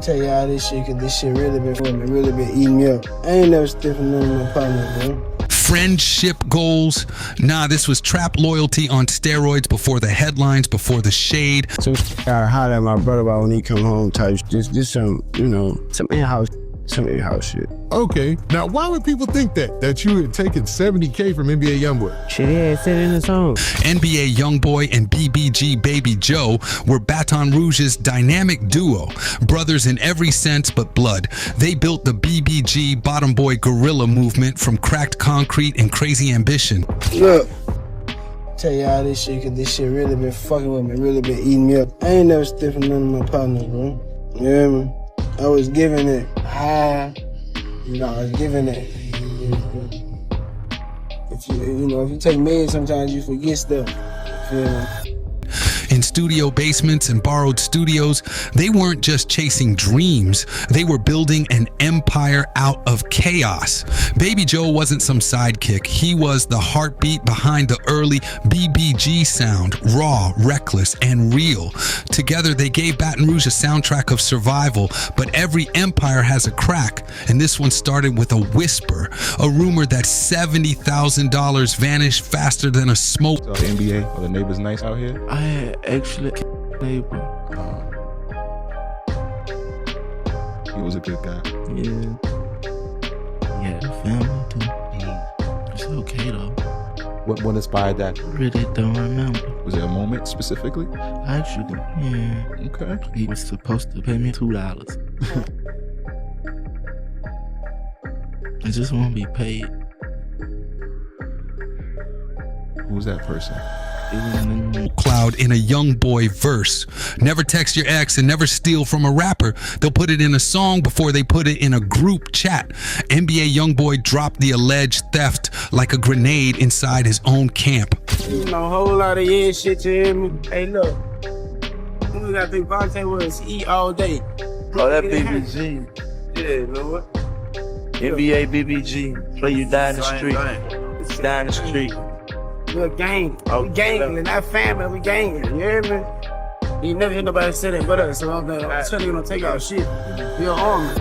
Tell y'all this shit, cause this shit really been fucking, really been eating me up. I ain't never stiffing none of my partners, bro. Friendship goals. Nah, this was trap loyalty on steroids, before the headlines, before the shade. So I holler at my brother about when he come home type. This some, you know, some in-house shit. Okay, now why would people think that you had taken $70K from NBA Youngboy? Shit, he had said in the song. NBA Youngboy and BBG Baby Joe were Baton Rouge's dynamic duo, brothers in every sense but blood. They built the BBG Bottom Boy guerrilla movement from cracked concrete and crazy ambition. Look, tell y'all this shit, cause this shit really been fucking with me, really been eating me up. I ain't never stiffing none of my partners, bro. You hear me? I was giving it high, you know, I was giving it. If you take meds, sometimes you forget stuff. You feel me? In studio basements and borrowed studios, they weren't just chasing dreams, they were building an empire out of chaos. Baby Joe wasn't some sidekick, he was the heartbeat behind the early BBG sound, raw, reckless, and real. Together they gave Baton Rouge a soundtrack of survival, but every empire has a crack, and this one started with a whisper, a rumor that $70,000 vanished faster than a smoke. So the NBA, are the neighbors nice out here? I had actually neighbor. He was a good guy. Yeah. He had a family too. It's okay though. What inspired that? Really don't remember. Was there a moment specifically? Actually, yeah. Okay. He was supposed to pay me $2. I just want to be paid. Who's that person? Cloud in a Youngboy verse. Never text your ex and never steal from a rapper. They'll put it in a song before they put it in a group chat. NBA Youngboy dropped the alleged theft like a grenade inside his own camp. You know, a whole lot of yeah shit, you hear me? Hey, look. We got to Vontae was eat all day. Oh, that BBG. Yeah, know what? NBA BBG. Play you die in the street. Die in the street. We're a gang. We gangling, not family, we gangling. You hear me? You never hear nobody say that but us. So I'm telling you, gonna take our shit. We're army.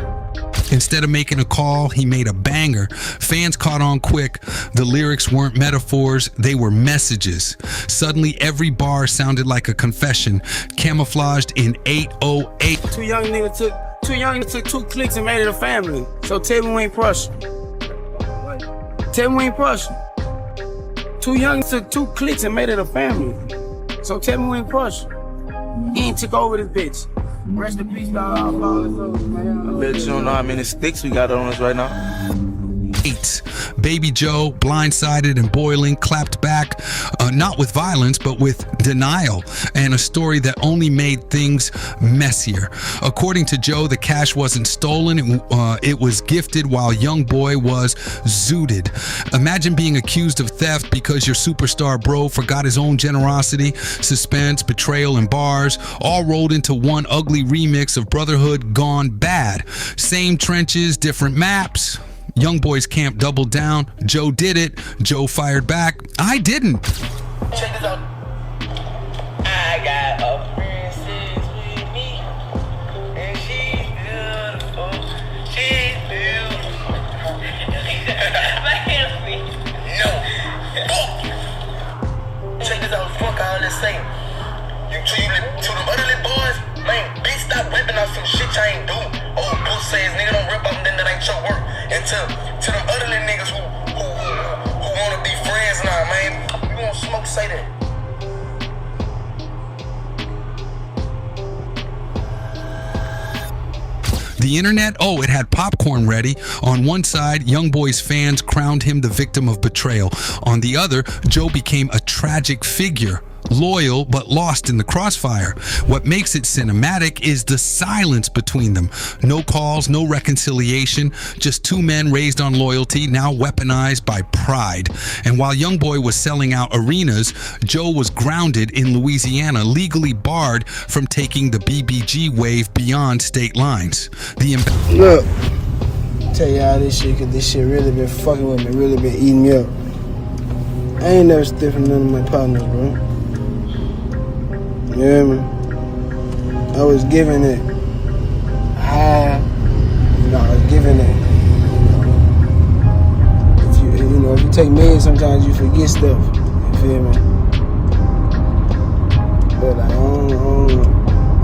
Instead of making a call, he made a banger. Fans caught on quick. The lyrics weren't metaphors, they were messages. Suddenly, every bar sounded like a confession, camouflaged in 808. Two young niggas took 2 clicks and made it a family. So tell me we ain't Prussian. Tell me we ain't Prussian. 2 young took 2 clicks and made it a family. So tell me we ain't Prussian. He ain't took over this bitch. Rest in peace, dog. I bet you don't know how many sticks we got on us right now. Baby Joe, blindsided and boiling, clapped back, not with violence, but with denial, and a story that only made things messier. According to Joe, the cash wasn't stolen, it was gifted while Youngboy was zooted. Imagine being accused of theft because your superstar bro forgot his own generosity, suspense, betrayal, and bars, all rolled into one ugly remix of Brotherhood gone bad. Same trenches, different maps. Youngboy's camp doubled down. Joe did it. Joe fired back. I didn't. Check this out. I got a princess with me, and she's beautiful. She's beautiful. No. Check this out. Fuck all this saying. To them other little boys, man, bitch, stop ripping out some shit y'all ain't do. Old Bull says, nigga, don't rip out then that ain't your work. And to them other little niggas who wanna be friends now, man, you won't smoke, say that. The internet, it had popcorn ready. On one side, Youngboy's fans crowned him the victim of betrayal. On the other, Joe became a tragic figure. Loyal, but lost in the crossfire. What makes it cinematic is the silence between them. No calls, no reconciliation, just 2 men raised on loyalty, now weaponized by pride. And while Youngboy was selling out arenas, Joe was grounded in Louisiana, legally barred from taking the BBG wave beyond state lines. Look, tell y'all this shit, cause this shit really been fucking with me, really been eating me up. I ain't never stiffing none of my partners, bro. You hear me? I was giving it high. take meds, sometimes you forget stuff. You feel me? But like,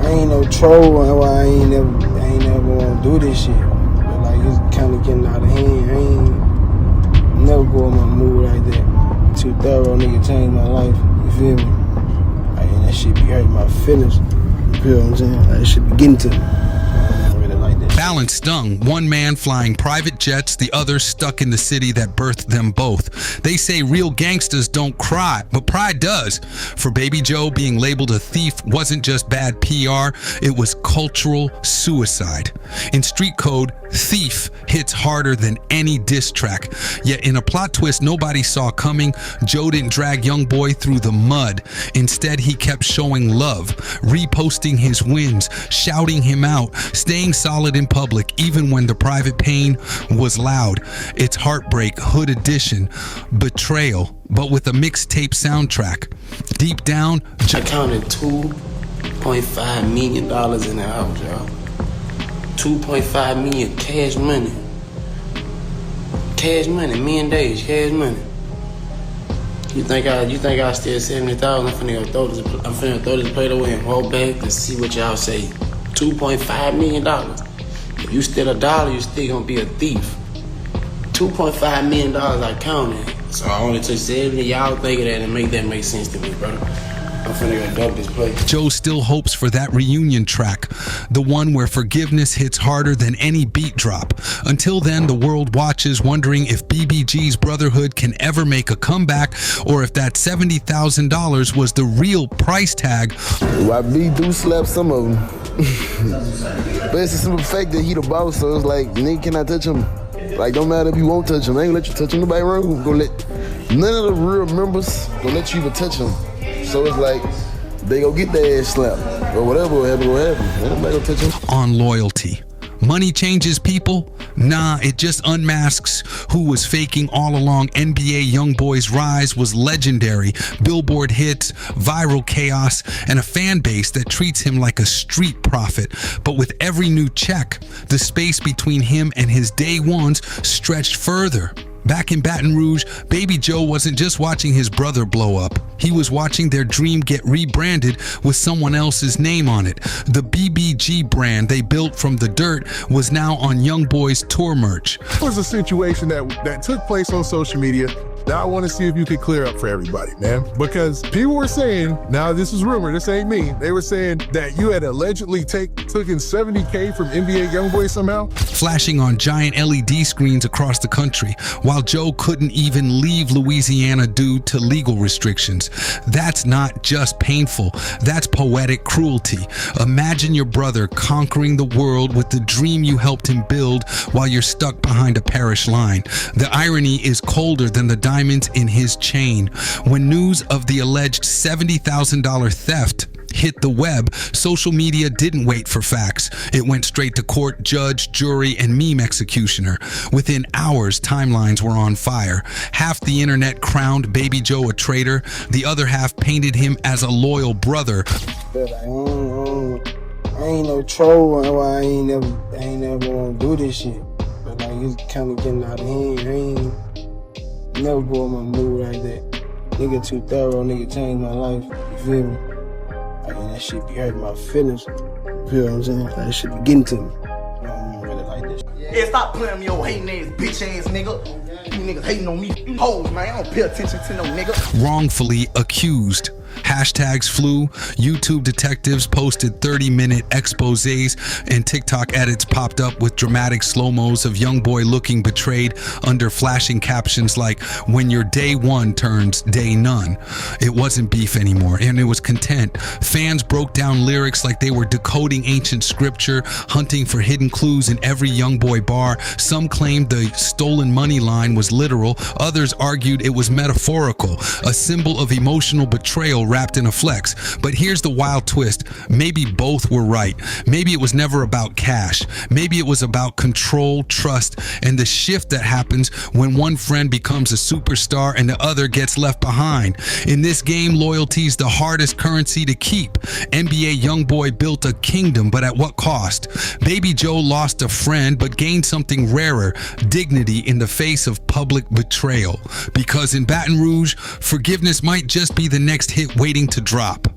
I ain't no troll, and why I ain't never wanna do this shit. But like, it's kind of getting out of hand. I ain't never go in my mood like that. Too thorough, nigga, changed my life. You feel me? Like, and that shit be hurting my feelings. You feel what I'm saying? Like, that shit be getting to me. I don't really like that. Balance stung. One man flying private jets, the other stuck in the city that birthed them both. They say real gangsters don't cry, but pride does. For Baby Joe, being labeled a thief wasn't just bad PR, it was cultural suicide. In street code, thief hits harder than any diss track. Yet in a plot twist nobody saw coming, Joe didn't drag Youngboy through the mud. Instead, he kept showing love, reposting his wins, shouting him out, staying solid in public even when the private pain was loud. It's Heartbreak Hood Edition, Betrayal, but with a mixtape soundtrack. Deep down, I counted $2.5 million in the house, y'all. 2.5 million cash money. Cash money, me and Days, cash money. You think I still 70,000? I'm finna throw this plate away and walk back and see what y'all say. $2.5 million. If you steal $1, you still gonna be a thief. $2.5 million I counted. So I only took 70. Y'all think of that and make that make sense to me, brother. I'm finna go dump this plate. Joe still hopes for that reunion track, the one where forgiveness hits harder than any beat drop. Until then, the world watches, wondering if BBG's brotherhood can ever make a comeback, or if that $70,000 was the real price tag. YB do slap some of them. But it's the simple fact that he the boss, so it's like, nigga cannot touch him. Like, don't matter if you won't touch him. I ain't gonna let you touch him. Nobody wrong. Gonna let none of the real members gonna let you even touch him. So it's like, they go get their ass slapped. Or whatever will happen. Nobody gonna touch him. On loyalty. Money changes people? Nah, it just unmasks who was faking all along. NBA Youngboy's rise was legendary. Billboard hits, viral chaos, and a fan base that treats him like a street prophet. But with every new check, the space between him and his day ones stretched further. Back in Baton Rouge, Baby Joe wasn't just watching his brother blow up. He was watching their dream get rebranded with someone else's name on it. The BBG brand they built from the dirt was now on Youngboy's tour merch. It was a situation that took place on social media. Now I want to see if you could clear up for everybody, man. Because people were saying, now this is rumor, this ain't me. They were saying that you had allegedly taken $70K from NBA Youngboy somehow. Flashing on giant LED screens across the country, while Joe couldn't even leave Louisiana due to legal restrictions. That's not just painful, that's poetic cruelty. Imagine your brother conquering the world with the dream you helped him build while you're stuck behind a parish line. The irony is colder than the diamonds in his chain. When news of the alleged $70,000 theft hit the web, social media didn't wait for facts. It went straight to court, judge, jury, and meme executioner. Within hours, timelines were on fire. Half the internet crowned Baby Joe a traitor. The other half painted him as a loyal brother. But I ain't no troll, and why I ain't never wanna do this shit. But like, it's kind of getting out of hand. I ain't never go in my mood like that. Nigga too thorough, nigga changed my life. You feel me? Like, and that shit be hurting my feelings. You feel what I'm saying? Like, that shit be getting to me. I don't really like this. Yeah, stop playing me, your hating ass, bitch ass nigga. You niggas hating on me. You hoes, man. I don't pay attention to no nigga. Wrongfully accused. Hashtags flew, YouTube detectives posted 30-minute exposés, and TikTok edits popped up with dramatic slow-mos of Youngboy looking betrayed under flashing captions like, when your day one turns day none. It wasn't beef anymore, and it was content. Fans broke down lyrics like they were decoding ancient scripture, hunting for hidden clues in every Youngboy bar. Some claimed the stolen money line was literal, others argued it was metaphorical, a symbol of emotional betrayal rather wrapped in a flex. But here's the wild twist. Maybe both were right. Maybe it was never about cash. Maybe it was about control, trust, and the shift that happens when one friend becomes a superstar and the other gets left behind. In this game, loyalty is the hardest currency to keep. NBA Youngboy built a kingdom, but at what cost? Baby Joe lost a friend, but gained something rarer, dignity in the face of public betrayal. Because in Baton Rouge, forgiveness might just be the next hit waiting to drop.